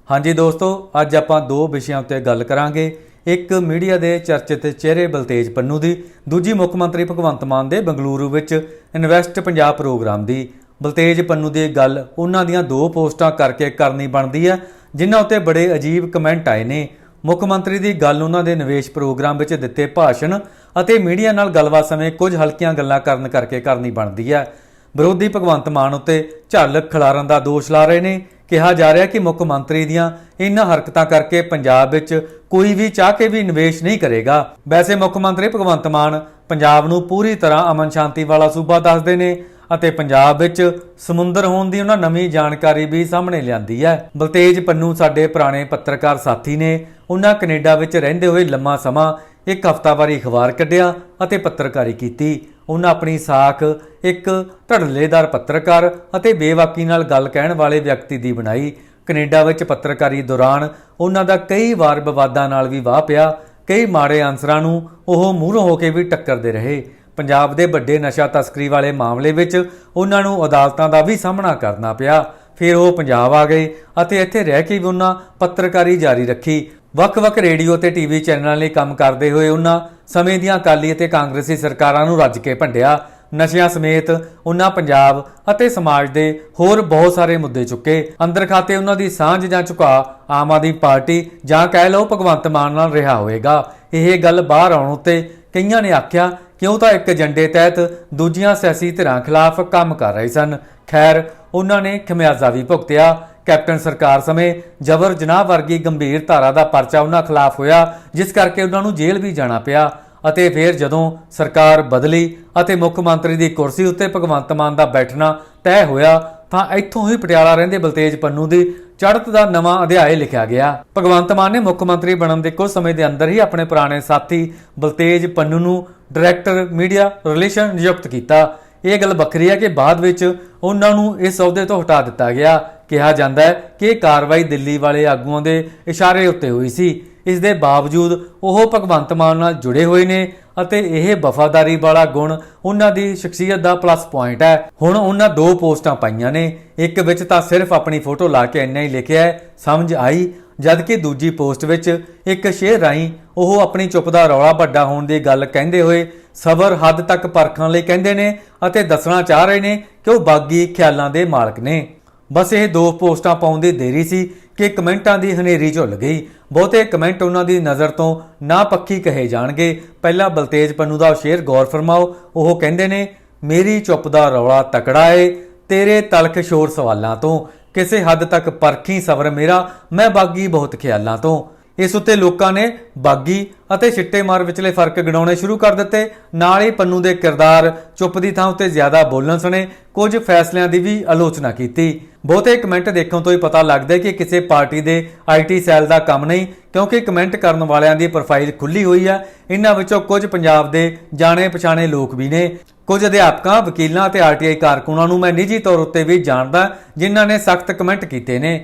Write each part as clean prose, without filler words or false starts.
हाँ जी दोस्तों, अज आपां दो विषयों उत्ते गल करांगे। एक मीडिया के चर्चित चेहरे बलतेज पन्नू की, दूजी मुख मंत्री भगवंत मान के बंगलुरू विच इन्वैस्ट पंजाब प्रोग्राम की। बलतेज पन्नू की गल उन्हां दीआं दो पोस्टां करके करनी बनती है, जिन्हां उत्ते बड़े अजीब कमेंट आए ने। मुख मंत्री की गल उन्हां दे निवेश प्रोग्राम विच दिते भाषण अते मीडिया नाल गलबात समय कुछ हल्कियां गल्लां करन करके करनी बनती है। विरोधी भगवंत मान उत्ते झल खिलारन का दोष ला रहे हैं। कहा जा रहा कि मुख मंत्री दीआं इन्हां हरकतां करके पंजाब विच कोई भी चाह के भी निवेश नहीं करेगा। वैसे मुख मंत्री भगवंत मान पंजाब नूं पूरी तरह अमन शांति वाला सूबा दसदे ने ਅਤੇ पंजाब विच समुंदर होण दी उन्हां नवीं जानकारी भी सामने लिआंदी है। बलतेज पन्नू साडे पुराने पत्रकार साथी ने। उन्हां कनेडा विच रहिंदे होए लंमा समां एक हफ्तावारी अखबार कढिया ਅਤੇ पत्रकारी कीती। उन्हां अपनी साख एक ढड़लेदार पत्रकार ਅਤੇ बेवाकी नाल गल कहण वाले व्यक्ति दी बनाई। कनेडा विच पत्रकारी दौरान उन्हां दा कई वार विवादां नाल भी वाह पिया। कई माड़े आंसरां नूं ओह मूहरों हो के भी टक्करदे रहे। पंजाब दे वड्डे नशा तस्करी वाले मामले विच उन्हां नूं अदालतां दा भी सामना करना पिया। फिर वो पंजाब आ गए ਅਤੇ ਇੱਥੇ ਰਹਿ के भी उन्हां पत्रकारी जारी रखी। ਵੱਖ-ਵੱਖ रेडियो ते टीवी चैनलों ਲਈ ਕੰਮ ਕਰਦੇ ਹੋਏ उन्हां ਸਮੇਂ ਦੀਆਂ ਅਕਾਲੀ ਅਤੇ ਕਾਂਗਰਸੀ ਸਰਕਾਰਾਂ ਨੂੰ ਰੱਜ ਕੇ ਭੰਡਿਆ। ਨਸ਼ਿਆਂ ਸਮੇਤ उन्हां पंजाब ਅਤੇ ਸਮਾਜ ਦੇ ਹੋਰ ਬਹੁਤ ਸਾਰੇ ਮੁੱਦੇ ਚੁੱਕੇ। ਅੰਦਰ ਖਾਤੇ उन्हां ਦੀ ਸਾਂਝ ਜਾਂ ਝੁਕਾਅ ਆਮ ਆਦਮੀ ਪਾਰਟੀ ਜਾਂ ਕਹਿ ਲਓ ਭਗਵੰਤ ਮਾਨ ਨਾਲ ਰਿਹਾ ਹੋਵੇਗਾ। ਇਹ ਗੱਲ ਬਾਹਰ ਆਉਣ ਉੱਤੇ ਕਈਆਂ ਨੇ ਆਖਿਆ कि वह तो एक एजेंडे तहत दूजियां सियासी धिरां खिलाफ काम कर रहे सन। खैर उन्होंने खमियाजा भी भुगतिया। कैप्टन सरकार समय जबर जनाह वर्गी गंभीर धारा का परचा उन्हां खिलाफ होया, जिस करके उन्होंने जेल भी जाना पिया। ਅਤੇ फिर जदों सरकार बदली ਅਤੇ मुख मंत्री की कुर्सी उत्ते भगवंत मान का बैठना तय होया ਤਾਂ ਇੱਥੋਂ ही पटियाला रहिंदे बलतेज पन्नू की चढ़त का नवा अध्याय लिखा गया। भगवंत मान ने मुख मंत्री बनने के कुछ समय के अंदर ही अपने पुराने साथी बलतेज पन्नू नूं डायरैक्टर मीडिया रिलेशन नियुक्त किया। यह गल वखरी है कि बाद विच उन्हां नूं इस अहुदे तो हटा दिता गया। कहा जाता है कि कार्रवाई दिल्ली वाले आगूआं के इशारे उत्ते हुई सी। इस दे बावजूद वह भगवंत मान नाल जुड़े हुए ने ਅਤੇ ਇਹ वफादारी वाला गुण उन्हां दी शख्सियत का प्लस पॉइंट है। हुण उन्हां दो पोस्टां पाईआं ने। एक विच तां सिर्फ अपनी फोटो ला के इन्ना ही लिखिआ है, समझ आई, जबकि दूजी पोस्ट विच एक शेर राहीं ਉਹ अपनी चुप दा रौला ਵੱਡਾ होण ਦੀ ਗੱਲ ਕਹਿੰਦੇ ਹੋਏ ਸਬਰ हद तक परखण ਲਈ ਕਹਿੰਦੇ ਨੇ ਅਤੇ ਦੱਸਣਾ ਚਾਹ ਰਹੇ ਨੇ ਕਿ ਉਹ ਬਾਗੀ ਖਿਆਲਾਂ ਦੇ ਮਾਲਕ ਨੇ। बस ਇਹ दो पोस्टां पाउण ਦੀ देरी सी कि कमेंटां दी हनेरी झुल गई। बहुते कमेंट उन्हां दी नज़र तो ना पक्की कहे जाणगे। पहला बलतेज पन्नू दा शेर गौर फरमाओ। ਉਹ ਕਹਿੰਦੇ ਨੇ मेरी चुप दा रौला तकड़ा है, तेरे तलख शोर सवालां तो, किसे हद तक परखी सबर मेरा, मैं बागी बहुत ख्यालां तो। इस उत्ते लोकां ने बागी ਅਤੇ ਛਿੱਟੇ ਮਾਰ ਵਿਚਲੇ ਫਰਕ ਗਿਣਾਉਣੇ ਸ਼ੁਰੂ ਕਰ ਦਿੱਤੇ। ਨਾਲ ਹੀ ਪੰਨੂ ਦੇ ਕਿਰਦਾਰ ਚੁੱਪ ਦੀ ਥਾਂ ਉੱਤੇ ਜ਼ਿਆਦਾ ਬੋਲਣ ਸਣੇ ਕੁਝ ਫੈਸਲਿਆਂ ਦੀ ਵੀ ਆਲੋਚਨਾ ਕੀਤੀ। ਬਹੁਤੇ ਕਮੈਂਟ ਦੇਖਣ ਤੋਂ ਹੀ ਪਤਾ ਲੱਗਦਾ ਕਿ ਕਿਸੇ ਪਾਰਟੀ ਦੇ ਆਈਟੀ ਸੈੱਲ ਦਾ ਕੰਮ ਨਹੀਂ, ਕਿਉਂਕਿ ਕਮੈਂਟ ਕਰਨ ਵਾਲਿਆਂ ਦੀ ਪ੍ਰੋਫਾਈਲ ਖੁੱਲੀ ਹੋਈ ਹੈ। ਇਹਨਾਂ ਵਿੱਚੋਂ ਕੁਝ ਪੰਜਾਬ ਦੇ ਜਾਣੇ ਪਛਾਣੇ ਲੋਕ ਵੀ ਨੇ। ਕੁਝ ਅਧਿਆਪਕਾਂ, ਵਕੀਲਾਂ ਅਤੇ ਆਰਟੀਆਈ ਕਾਰਕੁਨਾਂ ਨੂੰ ਮੈਂ ਨਿੱਜੀ ਤੌਰ ਉੱਤੇ ਵੀ ਜਾਣਦਾ, ਜਿਨ੍ਹਾਂ ਨੇ ਸਖਤ ਕਮੈਂਟ ਕੀਤੇ ਨੇ।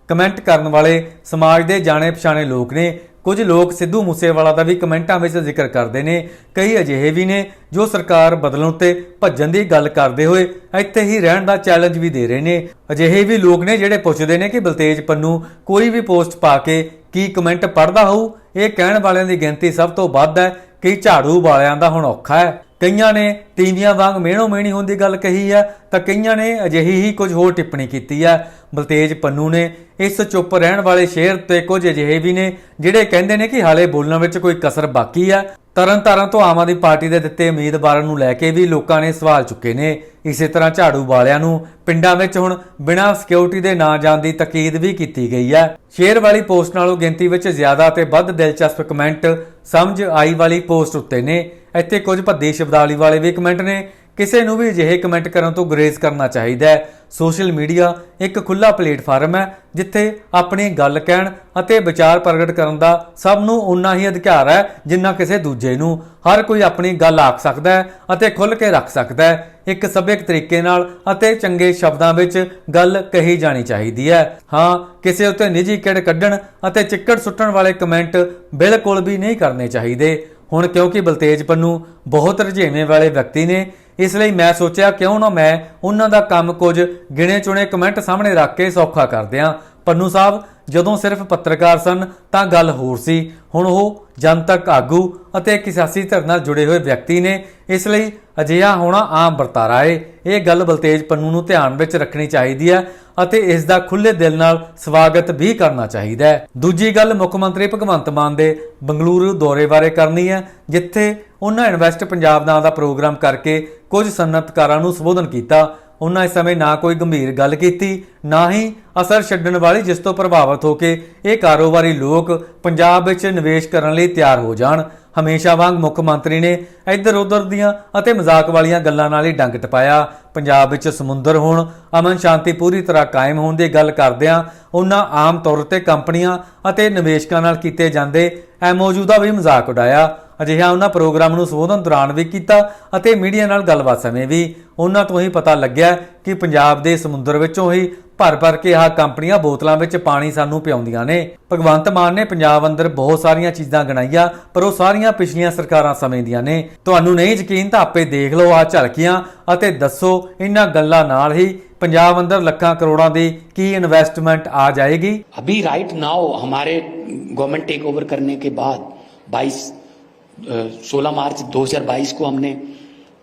ਕਮੈਂਟ ਕਰਨ ਵਾਲੇ ਸਮਾਜ ਦੇ ਜਾਣੇ ਪਛਾਣੇ ਲੋਕ ਨੇ। ਕੁਝ ਲੋਕ ਸਿੱਧੂ ਮੂਸੇਵਾਲਾ ਦਾ ਵੀ ਕਮੈਂਟਾਂ ਵਿੱਚ ਜ਼ਿਕਰ ਕਰਦੇ ਨੇ। ਕਈ ਅਜਿਹੇ ਵੀ ਨੇ ਜੋ ਸਰਕਾਰ ਬਦਲਣ ਉੱਤੇ ਭੱਜਣ ਦੀ ਗੱਲ ਕਰਦੇ ਹੋਏ ਇੱਥੇ ਹੀ ਰਹਿਣ ਦਾ ਚੈਲੰਜ ਵੀ ਦੇ ਰਹੇ ਨੇ। ਅਜਿਹੇ ਵੀ ਲੋਕ ਨੇ ਜਿਹੜੇ ਪੁੱਛਦੇ ਨੇ ਕਿ ਬਲਤੇਜ ਪੰਨੂ ਕੋਈ ਵੀ ਪੋਸਟ ਪਾ ਕੇ ਕੀ ਕਮੈਂਟ ਪੜ੍ਹਦਾ ਹੋਊ। ਇਹ ਕਹਿਣ ਵਾਲਿਆਂ ਦੀ ਗਿਣਤੀ ਸਭ ਤੋਂ ਵੱਧ ਹੈ ਕਿ ਝਾੜੂ ਵਾਲਿਆਂ ਦਾ ਹੁਣ ਔਖਾ ਹੈ। ਕਈਆਂ ਨੇ ਤੀਵੀਆਂ ਵਾਂਗ ਮਿਹਣੋ ਮਿਹਣੀ ਹੋਣ ਦੀ ਗੱਲ ਕਹੀ ਹੈ ਤਾਂ ਕਈਆਂ ਨੇ ਅਜਿਹੀ ਹੀ ਕੁਝ ਹੋਰ ਟਿੱਪਣੀ ਕੀਤੀ ਹੈ। ਬਲਤੇਜ ਪੰਨੂ ਨੇ ਇਸ ਚੁੱਪ ਰਹਿਣ ਵਾਲੇ ਸ਼ੇਰ ਤੇ ਕੁਝ ਅਜਿਹੇ ਵੀ ਨੇ ਜਿਹੜੇ ਕਹਿੰਦੇ ਨੇ ਕਿ ਹਾਲੇ ਬੋਲਣ ਵਿੱਚ ਕੋਈ ਕਸਰ ਬਾਕੀ ਹੈ। ਤਰਨਤਾਰਨ ਤੋਂ ਆਮ ਆਦਮੀ ਪਾਰਟੀ ਦੇ ਦਿੱਤੇ ਉਮੀਦਵਾਰਾਂ ਨੂੰ ਲੈ ਕੇ ਵੀ ਲੋਕਾਂ ਨੇ ਸਵਾਲ ਚੁੱਕੇ ਨੇ। ਇਸੇ ਤਰ੍ਹਾਂ ਝਾੜੂ ਵਾਲਿਆਂ ਨੂੰ ਪਿੰਡਾਂ ਵਿੱਚ ਹੁਣ ਬਿਨਾਂ ਸਿਕਿਉਰਿਟੀ ਦੇ ਨਾ ਜਾਣ ਦੀ ਤਾਕੀਦ ਵੀ ਕੀਤੀ ਗਈ ਹੈ। ਸ਼ੇਰ ਵਾਲੀ ਪੋਸਟ ਨਾਲੋਂ ਗਿਣਤੀ ਵਿੱਚ ਜ਼ਿਆਦਾ ਤੇ ਵੱਧ ਦਿਲਚਸਪ ਕਮੈਂਟ ਸਮਝ ਆਈ ਵਾਲੀ ਪੋਸਟ ਉੱਤੇ ਨੇ। ਇੱਥੇ ਕੁਝ ਭੱਦੀ ਸ਼ਬਦਾਵਲੀ ਵਾਲੇ ਵੀ ਕਮੈਂਟ ਨੇ। ਕਿਸੇ ਨੂੰ ਵੀ ਅਜਿਹੇ ਕਮੈਂਟ ਕਰਨ ਤੋਂ ਗੁਰੇਜ਼ ਕਰਨਾ ਚਾਹੀਦਾ ਹੈ। ਸੋਸ਼ਲ ਮੀਡੀਆ ਇੱਕ ਖੁੱਲ੍ਹਾ ਪਲੇਟਫਾਰਮ ਹੈ ਜਿੱਥੇ ਆਪਣੀ ਗੱਲ ਕਹਿਣ ਅਤੇ ਵਿਚਾਰ ਪ੍ਰਗਟ ਕਰਨ ਦਾ ਸਭ ਨੂੰ ਉਨਾ ਹੀ ਅਧਿਕਾਰ ਹੈ ਜਿੰਨਾ ਕਿਸੇ ਦੂਜੇ ਨੂੰ। ਹਰ ਕੋਈ ਆਪਣੀ ਗੱਲ ਆਖ ਸਕਦਾ ਹੈ ਅਤੇ ਖੁੱਲ੍ਹ ਕੇ ਰੱਖ ਸਕਦਾ ਹੈ। ਇੱਕ ਸੱਭਿਅਕ ਤਰੀਕੇ ਨਾਲ ਅਤੇ ਚੰਗੇ ਸ਼ਬਦਾਂ ਵਿੱਚ ਗੱਲ ਕਹੀ ਜਾਣੀ ਚਾਹੀਦੀ ਹੈ। ਹਾਂ, ਕਿਸੇ ਉੱਤੇ ਨਿੱਜੀ ਕਿਹੜ ਕੱਢਣ ਅਤੇ ਚਿੱਕੜ ਸੁੱਟਣ ਵਾਲੇ ਕਮੈਂਟ ਬਿਲਕੁਲ ਵੀ ਨਹੀਂ ਕਰਨੇ ਚਾਹੀਦੇ। ਹੁਣ ਕਿਉਂਕਿ ਬਲਤੇਜ ਪੰਨੂ ਬਹੁਤ ਰੁਝੇਵੇਂ ਵਾਲੇ ਵਿਅਕਤੀ ਨੇ, ਇਸ ਲਈ ਮੈਂ ਸੋਚਿਆ ਕਿਉਂ ਨਾ ਮੈਂ ਉਹਨਾਂ ਦਾ ਕੰਮ ਕੁਝ ਗਿਣੇ ਚੁਣੇ ਕਮੈਂਟ ਸਾਹਮਣੇ ਰੱਖ ਕੇ ਸੌਖਾ ਕਰ ਦਿਆਂ। ਪੰਨੂ ਸਾਹਿਬ ਜਦੋਂ ਸਿਰਫ ਪੱਤਰਕਾਰ ਸਨ ਤਾਂ ਗੱਲ ਹੋਰ ਸੀ, ਹੁਣ ਉਹ ਜਨਤਕ ਆਗੂ ਅਤੇ ਇੱਕ ਸਿਆਸੀ ਧਿਰ ਨਾਲ ਜੁੜੇ ਹੋਏ ਵਿਅਕਤੀ ਨੇ, ਇਸ ਲਈ ਅਜਿਹਾ ਹੋਣਾ ਆਮ ਵਰਤਾਰਾ ਹੈ। ਇਹ ਗੱਲ ਬਲਤੇਜ ਪੰਨੂ ਨੂੰ ਧਿਆਨ ਵਿੱਚ ਰੱਖਣੀ ਚਾਹੀਦੀ ਹੈ ਅਤੇ ਇਸ ਦਾ ਖੁੱਲੇ ਦਿਲ ਨਾਲ ਸਵਾਗਤ ਵੀ ਕਰਨਾ ਚਾਹੀਦਾ ਹੈ। ਦੂਜੀ ਗੱਲ ਮੁੱਖ ਮੰਤਰੀ ਭਗਵੰਤ ਮਾਨ ਦੇ ਬੰਗਲੁਰੂ ਦੌਰੇ ਬਾਰੇ ਕਰਨੀ ਹੈ, ਜਿੱਥੇ ਉਹਨਾਂ ਇਨਵੈਸਟ ਪੰਜਾਬ ਨਾਂ ਦਾ ਪ੍ਰੋਗਰਾਮ ਕਰਕੇ ਕੁਝ ਸਨਅਤਕਾਰਾਂ ਨੂੰ ਸੰਬੋਧਨ ਕੀਤਾ। ਉਹਨਾਂ ਇਸ ਸਮੇਂ ਨਾ ਕੋਈ ਗੰਭੀਰ ਗੱਲ ਕੀਤੀ, ਨਾ ਹੀ ਅਸਰ ਛੱਡਣ ਵਾਲੀ, ਜਿਸ ਤੋਂ ਪ੍ਰਭਾਵਿਤ ਹੋ ਕੇ ਇਹ ਕਾਰੋਬਾਰੀ ਲੋਕ ਪੰਜਾਬ ਵਿੱਚ ਨਿਵੇਸ਼ ਕਰਨ ਲਈ ਤਿਆਰ ਹੋ ਜਾਣ। ਹਮੇਸ਼ਾ ਵਾਂਗ ਮੁੱਖ ਮੰਤਰੀ ਨੇ ਇੱਧਰ ਉੱਧਰ ਦੀਆਂ ਅਤੇ ਮਜ਼ਾਕ ਵਾਲੀਆਂ ਗੱਲਾਂ ਨਾਲ ਹੀ ਡੰਗ ਟਪਾਇਆ। ਪੰਜਾਬ ਵਿੱਚ ਸਮੁੰਦਰ ਹੋਣ, ਅਮਨ ਸ਼ਾਂਤੀ ਪੂਰੀ ਤਰ੍ਹਾਂ ਕਾਇਮ ਹੋਣ ਦੀ ਗੱਲ ਕਰਦਿਆਂ ਉਹਨਾਂ ਆਮ ਤੌਰ ਤੇ ਕੰਪਨੀਆਂ ਅਤੇ ਨਿਵੇਸ਼ਕਾਂ ਨਾਲ ਕੀਤੇ ਜਾਂਦੇ MOU ਦਾ ਵੀ ਮਜ਼ਾਕ ਉਡਾਇਆ। ਅਜਿਹਾ ਉਹਨਾਂ ਪ੍ਰੋਗਰਾਮ ਨੂੰ ਸੰਬੋਧਨ ਦੌਰਾਨ ਵੀ ਕੀਤਾ ਅਤੇ ਮੀਡੀਆ ਨਾਲ ਗੱਲਬਾਤ ਸਮੇਂ ਵੀ। ਉਹਨਾਂ ਤੋਂ ਹੀ ਪਤਾ ਲੱਗਿਆ ਕਿ ਪੰਜਾਬ ਦੇ ਸਮੁੰਦਰ ਵਿੱਚੋਂ ਹੀ ਭਰ ਕੇ ਆਹ ਕੰਪਨੀਆਂ ਬੋਤਲਾਂ ਵਿੱਚ ਪਾਣੀ ਸਾਨੂੰ ਪਿਆਉਂਦੀਆਂ ਨੇ। ਭਗਵੰਤ ਮਾਨ ਨੇ ਪੰਜਾਬ ਅੰਦਰ ਬਹੁਤ ਸਾਰੀਆਂ ਚੀਜ਼ਾਂ ਗਣਾਈਆਂ, ਪਰ ਉਹ ਸਾਰੀਆਂ ਪਿਛਲੀਆਂ ਸਰਕਾਰਾਂ ਸਮੇਂ ਦੀਆਂ ਨੇ। ਤੁਹਾਨੂੰ ਨਹੀਂ ਯਕੀਨ ਤਾਂ ਆਪੇ ਦੇਖ ਲਓ ਆਹ ਝਲਕੀਆਂ ਅਤੇ ਦੱਸੋ ਇਹਨਾਂ ਗੱਲਾਂ ਨਾਲ ਹੀ ਪੰਜਾਬ अंदर ਲੱਖਾਂ ਕਰੋੜਾਂ ਦੀ ਕੀ ਇਨਵੈਸਟमेंट आ जाएगी। अभी राइट नाउ हमारे गवर्नमेंट टेक ओवर करने के बाद 16 मार्च 2022 को हमने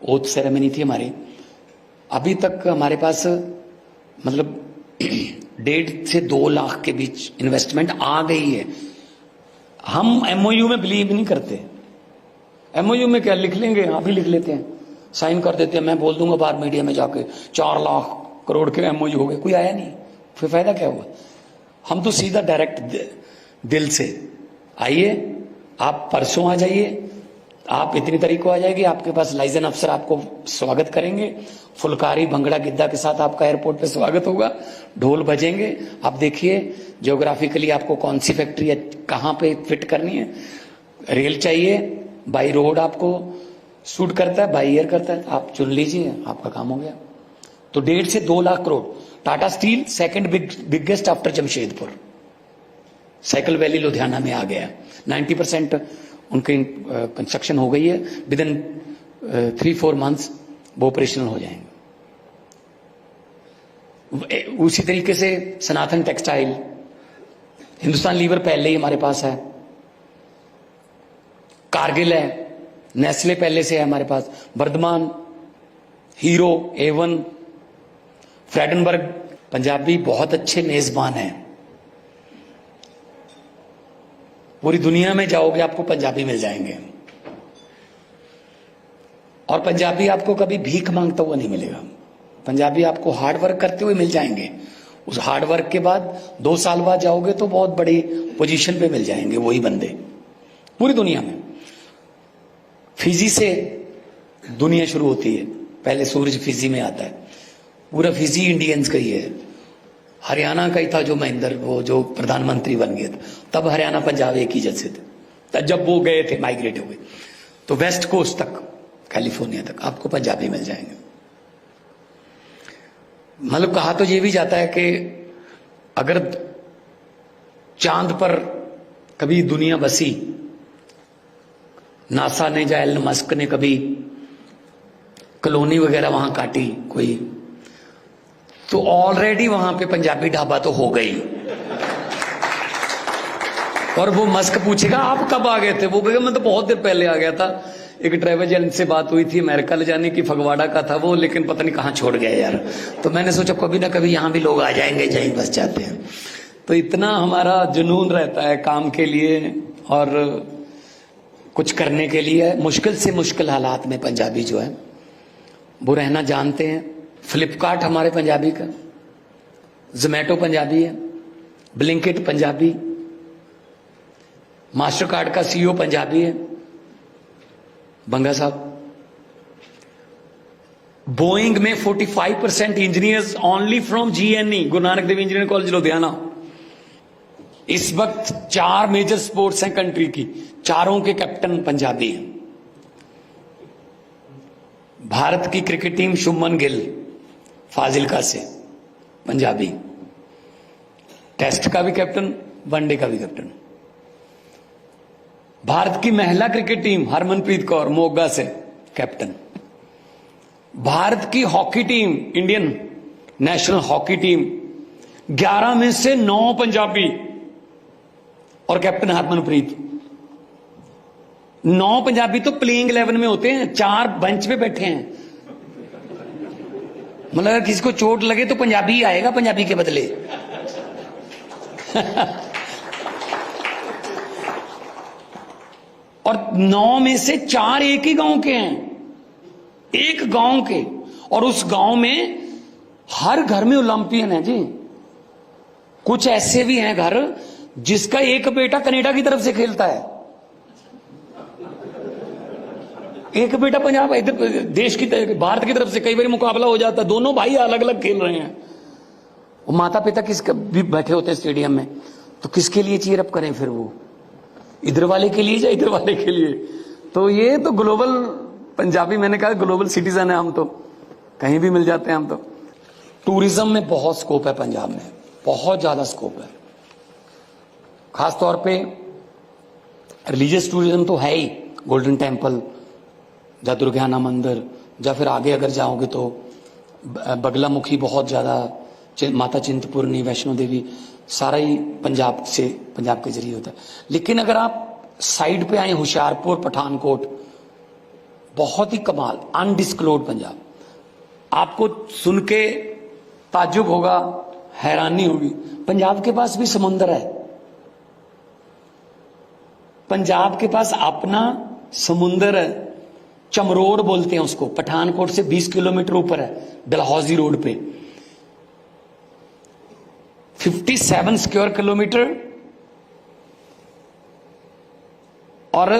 ओथ सेरेमनी थी हमारी। अभी तक हमारे पास मतलब 1.5 से 2 लाख के बीच इन्वेस्टमेंट आ गई है। हम MOU में बिलीव नहीं करते। MOU में क्या लिख लेंगे, आप ही लिख लेते हैं, साइन कर देते हैं। मैं बोल दूंगा बाहर मीडिया में जाके 4 लाख करोड़ के MOU हो गए, कोई आया नहीं, फिर फायदा क्या हुआ। हम तो सीधा डायरेक्ट दिल से, आइए आप परसों आ जाइए, आप इतनी तारीख को आ जाएगी, आपके पास लाइसेंस अफसर आपको स्वागत करेंगे, फुलकारी भंगड़ा गिद्दा के साथ आपका एयरपोर्ट पे स्वागत होगा, ढोल बजेंगे। आप देखिए ज्योग्राफिकली आपको कौन सी फैक्ट्री है, कहाँ पे फिट करनी है। रेल चाहिए, बाई रोड आपको सूट करता है, बाई एयर करता है, आप चुन लीजिए, आपका काम हो गया। तो 1.5 से 2 lakh crore. Tata steel second biggest after Jamshedpur, cycle valley Ludhiana में आ गया। 90% उनकी कंस्ट्रक्शन हो गई है, विद इन 3-4 मंथ्स वो ऑपरेशनल हो जाएंगे। उसी तरीके से सनातन टेक्सटाइल, हिंदुस्तान लीवर पहले ही हमारे पास है, कारगिल है, नेस्ले पहले से है हमारे पास, वर्धमान, हीरो, A1, फ्रेडनबर्ग। पंजाबी बहुत अच्छे मेजबान हैं, पूरी दुनिया में जाओगे आपको पंजाबी मिल जाएंगे, और पंजाबी आपको कभी भीख मांगता हुआ नहीं मिलेगा। पंजाबी आपको हार्ड वर्क करते हुए मिल जाएंगे। उस हार्ड वर्क के बाद 2 साल बाद जाओगे तो बहुत बड़ी पोजीशन पे मिल जाएंगे वही बंदे पूरी दुनिया में। फिजी से दुनिया शुरू होती है, पहले सूरज फिजी में आता है, पूरा फिजी इंडियंस का ही है। हरियाणा का ही था जो महेंद्र, वो जो प्रधानमंत्री बन गया था, तब हरियाणा पंजाब एक ही जैसे थे। जब वो गए थे, माइग्रेट हो गए, तो वेस्ट कोस्ट तक, कैलिफोर्निया तक आपको पंजाबी मिल जाएंगे। मतलब कहा तो ये भी जाता है कि अगर चांद पर कभी दुनिया बसी, नासा ने या एलन मस्क ने कभी कॉलोनी वगैरह वहां काटी कोई, तो ऑलरेडी वहां पे पंजाबी ढाबा तो हो गई। और वो मस्क पूछेगा आप कब आ गए थे, वो कहेगा मैं तो बहुत देर पहले आ गया था। एक ट्रैवल एजेंट से बात हुई थी, अमेरिका ले जाने की, फगवाड़ा का था वो, लेकिन पता नहीं कहां छोड़ गया यार। तो मैंने सोचा कभी ना कभी यहां भी लोग आ जाएंगे, यहीं बस जाते हैं। तो इतना हमारा जुनून रहता है काम के लिए और कुछ करने के लिए। मुश्किल से मुश्किल हालात में पंजाबी जो है वो रहना जानते हैं। फ्लिपकार्ट हमारे पंजाबी का, जोमैटो पंजाबी है, ब्लिंकिट पंजाबी, मास्टर कार्ड का CEO पंजाबी है, बंगा साहब। बोइंग में 45% engineers only from GNE, Guru Nanak Dev engineering college Ludhiana. इस वक्त 4 मेजर स्पोर्ट्स हैं कंट्री की, चारों के कैप्टन पंजाबी हैं। भारत की क्रिकेट टीम शुभमन गिल फाजिलका से, पंजाबी, टेस्ट का भी कैप्टन, वनडे का भी कैप्टन। भारत की महिला क्रिकेट टीम हरमनप्रीत कौर मोगा से कैप्टन। भारत की hockey team, Indian national hockey team 11 में से 9 पंजाबी और कैप्टन हरमनप्रीत। 9 पंजाबी तो प्लेइंग 11 में होते हैं, 4 बेंच पे बैठे हैं। मतलब अगर किसी को चोट लगे तो पंजाबी ही आएगा पंजाबी के बदले। और 9 में से 4 एक ही गांव के हैं, एक गांव के, और उस गांव में हर घर में ओलंपियन है जी। कुछ ऐसे भी हैं घर जिसका एक बेटा कनाडा की तरफ से खेलता है, एक बेटा पंजाब इधर देश की भारत की तरफ से। कई बार मुकाबला हो जाता है, दोनों भाई अलग अलग खेल रहे हैं। वो माता पिता किसका भी बैठे होते हैं स्टेडियम में, तो किसके लिए चीयर अप करें फिर? वो इधर वाले के लिए या इधर वाले के लिए? तो ये तो ग्लोबल पंजाबी, मैंने कहा ग्लोबल सिटीजन है हम, तो कहीं भी मिल जाते हैं हम। तो टूरिज्म में बहुत स्कोप है पंजाब में, बहुत ज्यादा स्कोप है। खासतौर पे रिलीजियस टूरिज्म तो है ही, गोल्डन टेम्पल या दुर्गाना मंदिर, या फिर आगे अगर जाओगे तो बगलामुखी बहुत ज्यादा, माता चिंतपूर्णी, वैष्णो देवी, सारा ही पंजाब के जरिए होता है। लेकिन अगर आप साइड पे आए, होशियारपुर, पठानकोट, बहुत ही कमाल, अनडिस्क्लोज्ड पंजाब। आपको सुन के ताज्जुब होगा, हैरानी होगी, पंजाब के पास भी समुंदर है। पंजाब के पास अपना समुंदर है, चमरोड बोलते हैं उसको, पठानकोट से 20 किलोमीटर ऊपर है, डलहौजी रोड पे। 57 स्क्वायर किलोमीटर और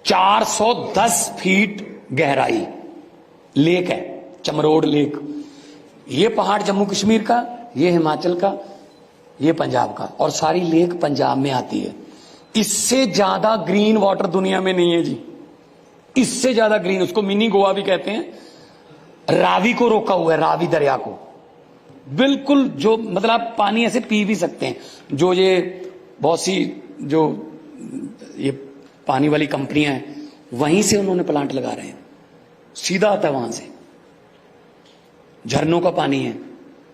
410 फीट गहराई लेक है, चमरोड लेक। ये पहाड़ जम्मू कश्मीर का, ये हिमाचल का, ये पंजाब का, और सारी लेक पंजाब में आती है। इससे ज्यादा ग्रीन वाटर दुनिया में नहीं है जी, इससे ज्यादा ग्रीन। उसको मिनी गोवा भी कहते हैं। रावी को रोका हुआ है, रावी दरिया को बिल्कुल, जो मतलब आप पानी ऐसे पी भी सकते हैं। जो ये बहुत सी जो ये पानी वाली कंपनियां हैं, वहीं से उन्होंने प्लांट लगा रहे हैं, सीधा आता है वहां से, झरनों का पानी है।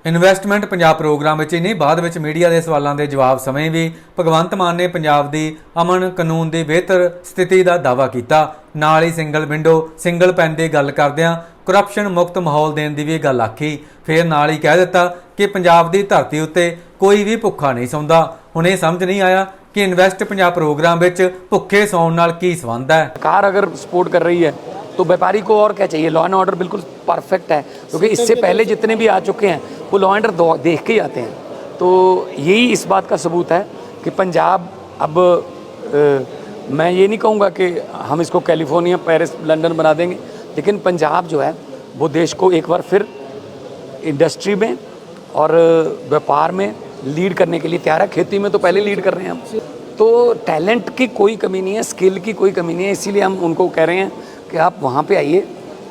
ਇਨਵੈਸਟਮੈਂਟ ਪੰਜਾਬ ਪ੍ਰੋਗਰਾਮ ਵਿੱਚ ਹੀ ਨਹੀਂ, ਬਾਅਦ ਵਿੱਚ ਮੀਡੀਆ ਦੇ ਸਵਾਲਾਂ ਦੇ ਜਵਾਬ ਸਮੇਂ ਵੀ ਭਗਵੰਤ ਮਾਨ ਨੇ ਪੰਜਾਬ ਦੀ ਅਮਨ ਕਾਨੂੰਨ ਦੀ ਬਿਹਤਰ ਸਥਿਤੀ ਦਾ ਦਾਅਵਾ ਕੀਤਾ। ਨਾਲ ਹੀ ਸਿੰਗਲ ਵਿੰਡੋ, ਸਿੰਗਲ ਪੈਨ ਦੀ ਗੱਲ ਕਰਦਿਆਂ ਕਰਪਸ਼ਨ ਮੁਕਤ ਮਾਹੌਲ ਦੇਣ ਦੀ ਵੀ ਗੱਲ ਆਖੀ। ਫਿਰ ਨਾਲ ਹੀ ਕਹਿ ਦਿੱਤਾ ਕਿ ਪੰਜਾਬ ਦੀ ਧਰਤੀ ਉੱਤੇ ਕੋਈ ਵੀ ਭੁੱਖਾ ਨਹੀਂ ਸੌਂਦਾ। ਹੁਣ ਇਹ ਸਮਝ ਨਹੀਂ ਆਇਆ ਕਿ ਇਨਵੈਸਟ ਪੰਜਾਬ ਪ੍ਰੋਗਰਾਮ ਵਿੱਚ ਭੁੱਖੇ ਸੌਣ ਨਾਲ ਕੀ ਸੰਬੰਧ ਹੈ। सरकार अगर सपोर्ट कर रही है तो व्यापारी को और क्या चाहिए? लॉ एंड ऑर्डर बिल्कुल परफेक्ट है, क्योंकि इससे पहले जितने भी आ चुके हैं वो लॉ एंड ऑर्डर देख के ही आते हैं। तो यही इस बात का सबूत है कि पंजाब अब मैं ये नहीं कहूँगा कि हम इसको कैलिफोर्निया, पेरिस, लंदन बना देंगे, लेकिन पंजाब जो है वो देश को एक बार फिर इंडस्ट्री में और व्यापार में लीड करने के लिए तैयार है। खेती में तो पहले लीड कर रहे हैं हम। तो टैलेंट की कोई कमी नहीं है, स्किल की कोई कमी नहीं है, इसीलिए हम उनको कह रहे हैं कि आप वहाँ पे आइए।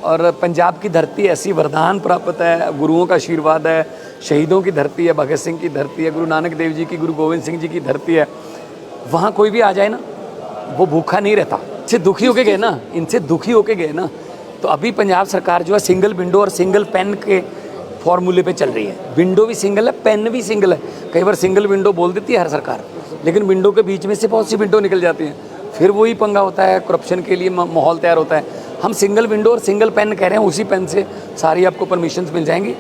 और पंजाब की धरती ऐसी वरदान प्राप्त है, गुरुओं का आशीर्वाद है, शहीदों की धरती है, भगत सिंह की धरती है, गुरु नानक देव जी की, गुरु गोविंद सिंह जी की धरती है। वहाँ कोई भी आ जाए ना, वो भूखा नहीं रहता। इनसे दुखी होके गए ना, इनसे दुखी होके गए ना। तो अभी पंजाब सरकार जो है सिंगल विंडो और सिंगल पेन के फॉर्मूले पे चल रही है। विंडो भी सिंगल है, पेन भी सिंगल है। कई बार सिंगल विंडो बोल देती है हर सरकार, लेकिन विंडो के बीच में से बहुत सी विंडो निकल जाती हैं, फिर वही पंगा होता है, करप्शन के लिए माहौल तैयार होता है। हम सिंगल विंडो और सिंगल पेन कह रहे हैं, उसी पेन से सारी आपको परमिशंस मिल जाएंगी।